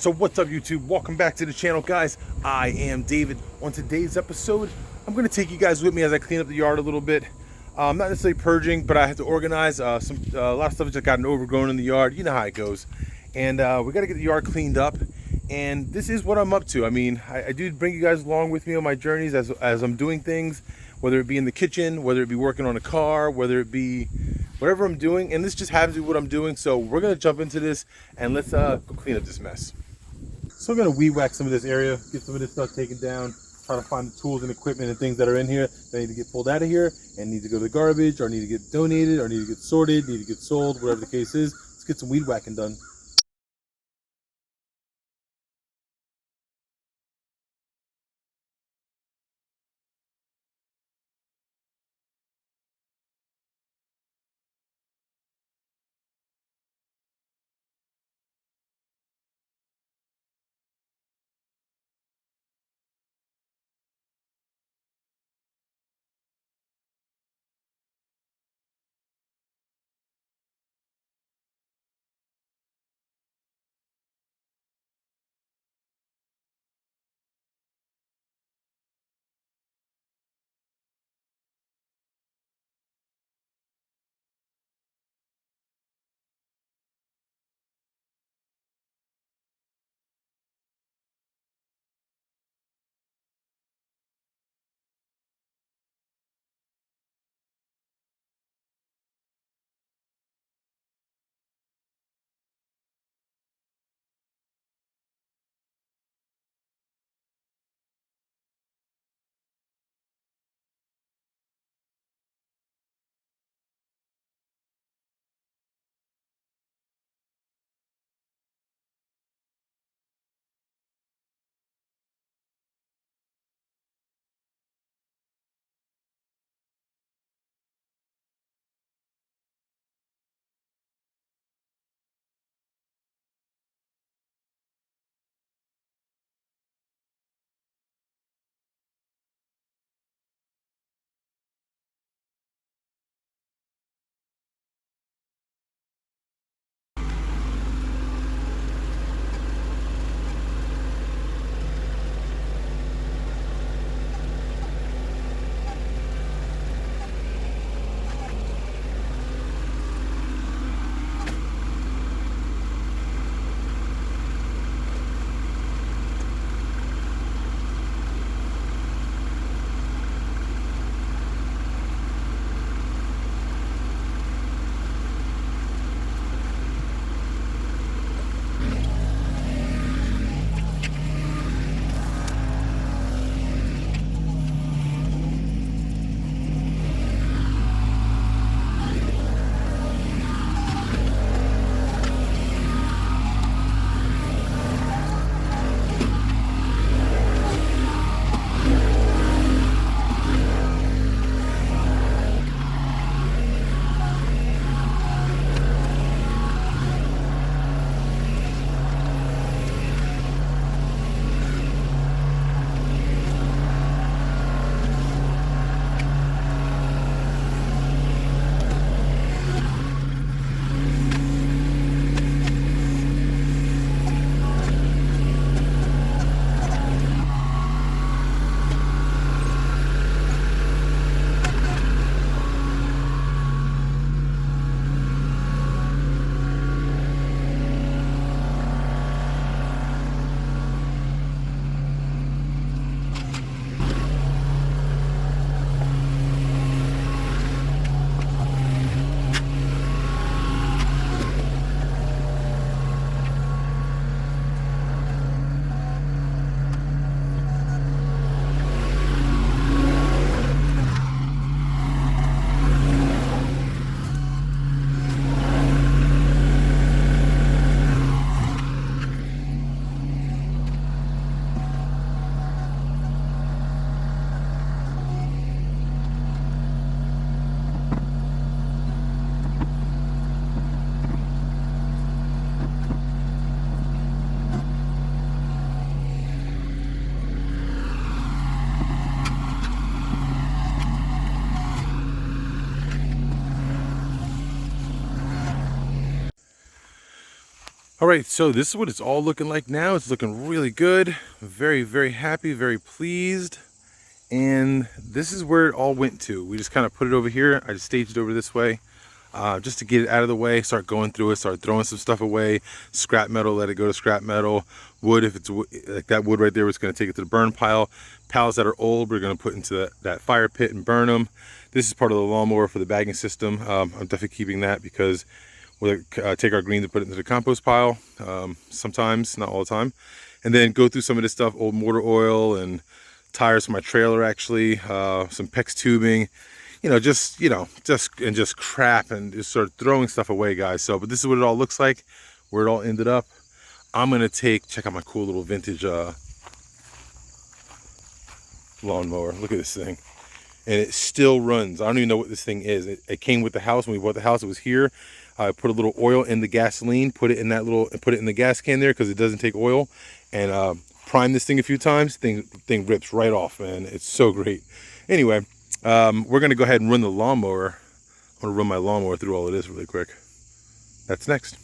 So what's up, YouTube? Welcome back to the channel, guys. I am David. On today's episode, I'm going to take you guys with me as I clean up the yard a little bit. Not necessarily purging, but I have to organize a lot of stuff just gotten overgrown in the yard. You know how it goes. And we got to get the yard cleaned up. And this is what I'm up to. I mean, I do bring you guys along with me on my journeys as I'm doing things, whether it be in the kitchen, whether it be working on a car, whether it be whatever I'm doing. And this just happens to be what I'm doing. So we're going to jump into this and let's go clean up this mess. So I'm gonna weed whack some of this area, get some of this stuff taken down, try to find the tools and equipment and things that are in here that need to get pulled out of here and need to go to the garbage or need to get donated or need to get sorted, need to get sold, whatever the case is. Let's get some weed whacking done. All right, so this is what it's all looking like now. It's looking really good. Very, very happy, very pleased. And this is where it all went to. We just kind of put it over here. I just staged it over this way just to get it out of the way, start going through it, start throwing some stuff away. Scrap metal, let it go to scrap metal. Wood, if it's like that wood right there, it's going to take it to the burn pile. Pallets that are old, we're going to put into that fire pit and burn them. This is part of the lawnmower for the bagging system. I'm definitely keeping that because we'll take our greens and put it into the compost pile sometimes, not all the time. And then go through some of this stuff, old motor oil and tires for my trailer, actually, some PEX tubing, just crap, and just start throwing stuff away, guys. So, but this is what it all looks like, where it all ended up. I'm gonna check out my cool little vintage lawnmower. Look at this thing, and it still runs. I don't even know what this thing is. It came with the house. When we bought the house, it was here. I put a little oil in the gasoline, put it in the gas can there because it doesn't take oil, and prime this thing a few times. Thing rips right off, man. It's so great. Anyway, we're gonna go ahead and run the lawnmower. I'm gonna run my lawnmower through all of this really quick. That's next.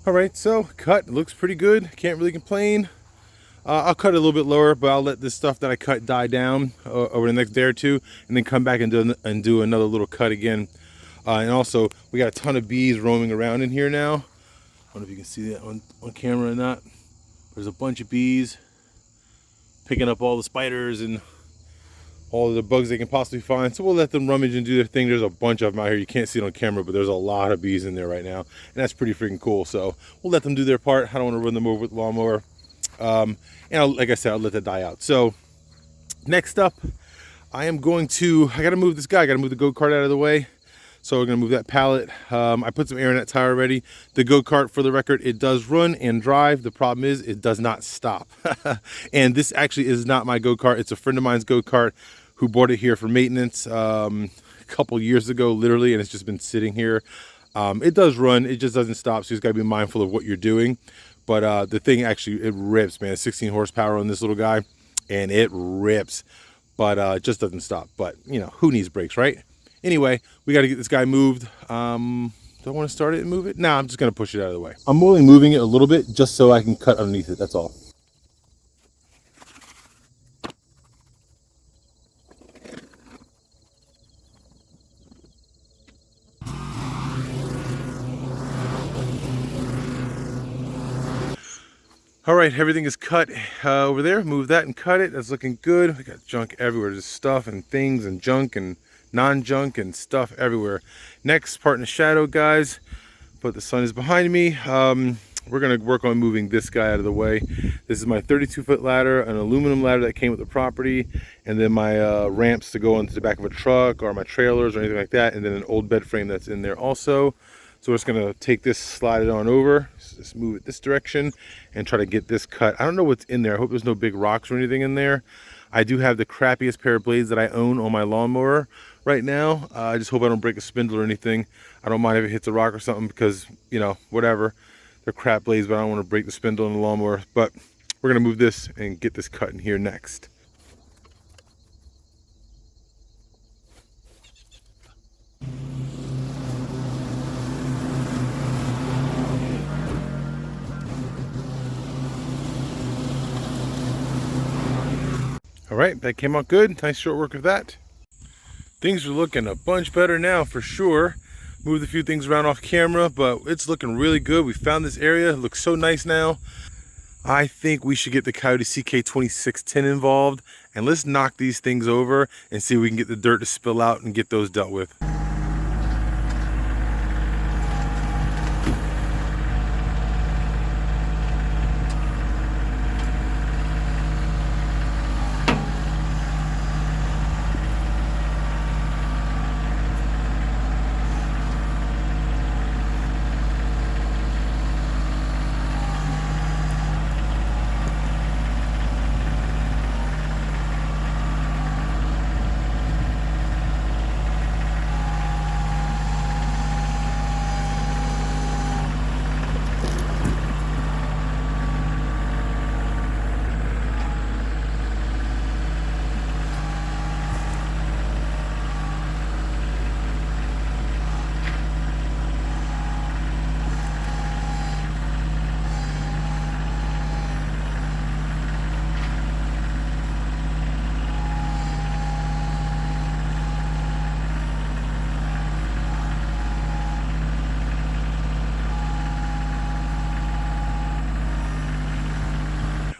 All right, so cut looks pretty good. Can't really complain. I'll cut it a little bit lower, but I'll let this stuff that I cut die down over the next day or two, and then come back and do another little cut again. And also, we got a ton of bees roaming around in here now. I don't know if you can see that on camera or not. There's a bunch of bees picking up all the spiders and all of the bugs they can possibly find. So we'll let them rummage and do their thing. There's a bunch of them out here. You can't see it on camera, but there's a lot of bees in there right now. And that's pretty freaking cool. So we'll let them do their part. I don't want to run them over with the lawnmower. Like I said, I'll let that die out. So next up, I gotta move this guy. I gotta move the go-kart out of the way. So we're gonna move that pallet. I put some air in that tire already. The go-kart, for the record, it does run and drive. The problem is it does not stop. And this actually is not my go-kart. It's a friend of mine's go-kart who bought it here for maintenance a couple years ago, literally, and it's just been sitting here. It does run, it just doesn't stop, so you just gotta be mindful of what you're doing. But the thing actually, it rips, man. 16 horsepower on this little guy, and it rips. But it just doesn't stop. But, who needs brakes, right? Anyway, we got to get this guy moved. Do I want to start it and move it? Nah, I'm just going to push it out of the way. I'm only moving it a little bit just so I can cut underneath it. That's all. All right, everything is cut over there. Move that and cut it. That's looking good. We got junk everywhere. There's stuff and things and junk and non-junk and stuff everywhere. Next part in the shadow, guys, but the sun is behind me. We're gonna work on moving this guy out of the way. This is my 32-foot ladder, an aluminum ladder that came with the property, and then my ramps to go into the back of a truck or my trailers or anything like that, and then an old bed frame that's in there also. So we're just gonna take this, slide it on over, just move it this direction and try to get this cut. I don't know what's in there. I hope there's no big rocks or anything in there. I do have the crappiest pair of blades that I own on my lawnmower right now. I just hope I don't break a spindle or anything. I don't mind if it hits a rock or something because, whatever. They're crap blades, but I don't want to break the spindle in the lawnmower. But we're gonna move this and get this cut in here next. All right, that came out good. Nice short work of that. Things are looking a bunch better now for sure. Moved a few things around off camera, but it's looking really good. We found this area. It looks so nice now. I think we should get the Kioti CK2610 involved, and let's knock these things over and see if we can get the dirt to spill out and get those dealt with.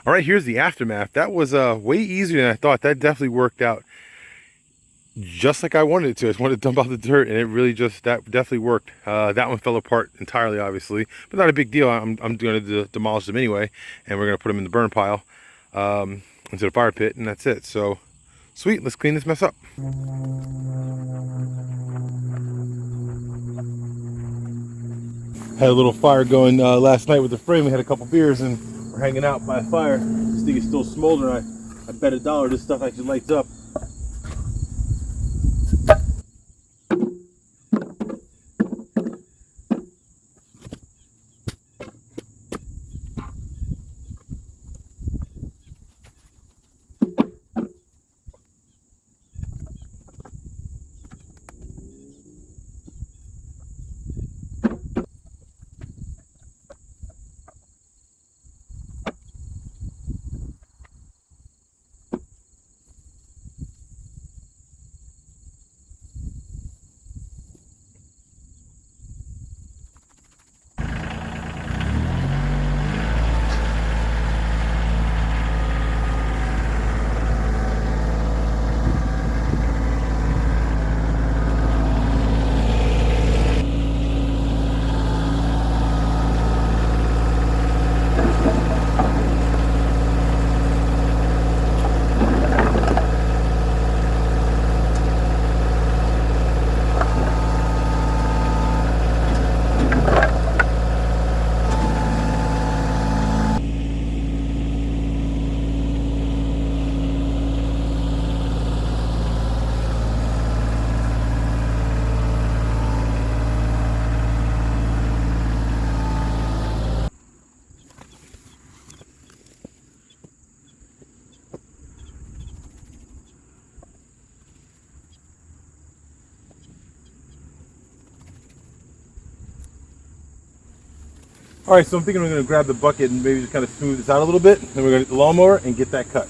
All right, here's the aftermath. That was way easier than I thought. That definitely worked out just like I wanted it to. I just wanted to dump out the dirt, and it really just, that definitely worked. That one fell apart entirely, obviously, but not a big deal. I'm going to demolish them anyway, and we're going to put them in the burn pile, into the fire pit, and that's it. So, sweet, let's clean this mess up. Had a little fire going last night with the frame. We had a couple beers, and we're hanging out by a fire. This thing is still smoldering. I bet $1 this stuff actually lights up. All right, so I'm thinking we're going to grab the bucket and maybe just kind of smooth this out a little bit. Then we're going to get the lawnmower and get that cut.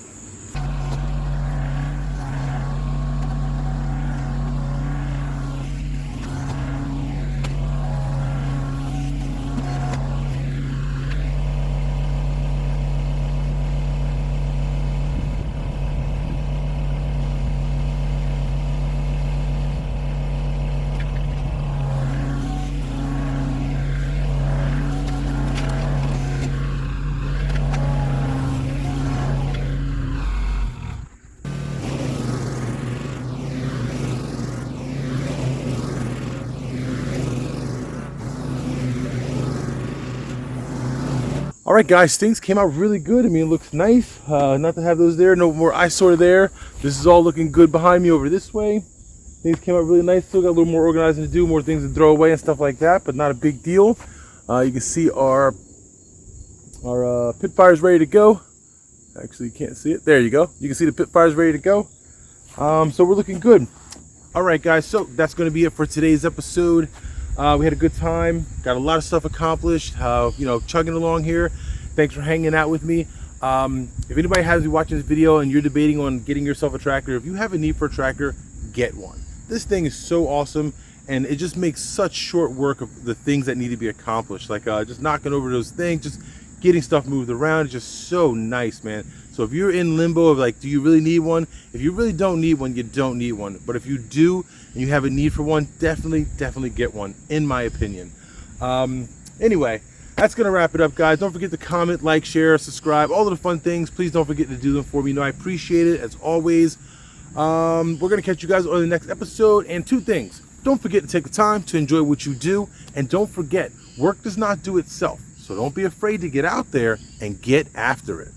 All right, guys, things came out really good. I mean, it looks nice. Not to have those there, no more eyesore there. This is all looking good behind me over this way. Things came out really nice. Still got a little more organizing to do, more things to throw away and stuff like that, but not a big deal. You can see our pit fire is ready to go. Actually, you can't see it. There you go. You can see the pit fire is ready to go. So we're looking good. All right, guys, so that's going to be it for today's episode. We had a good time, got a lot of stuff accomplished, you know, chugging along here. Thanks for hanging out with me. If anybody has been watching this video and you're debating on getting yourself a tractor, if you have a need for a tractor, get one. This thing is so awesome, and it just makes such short work of the things that need to be accomplished. Like just knocking over those things, just getting stuff moved around is just so nice, man. So if you're in limbo of like, do you really need one? If you really don't need one, you don't need one. But if you do and you have a need for one, definitely get one, in my opinion. Anyway, that's gonna wrap it up, guys. Don't forget to comment, like, share, subscribe, all of the fun things. Please don't forget to do them for me. You know, I appreciate it as always. We're gonna catch you guys on the next episode. And two things: don't forget to take the time to enjoy what you do, and don't forget, work does not do itself. So don't be afraid to get out there and get after it.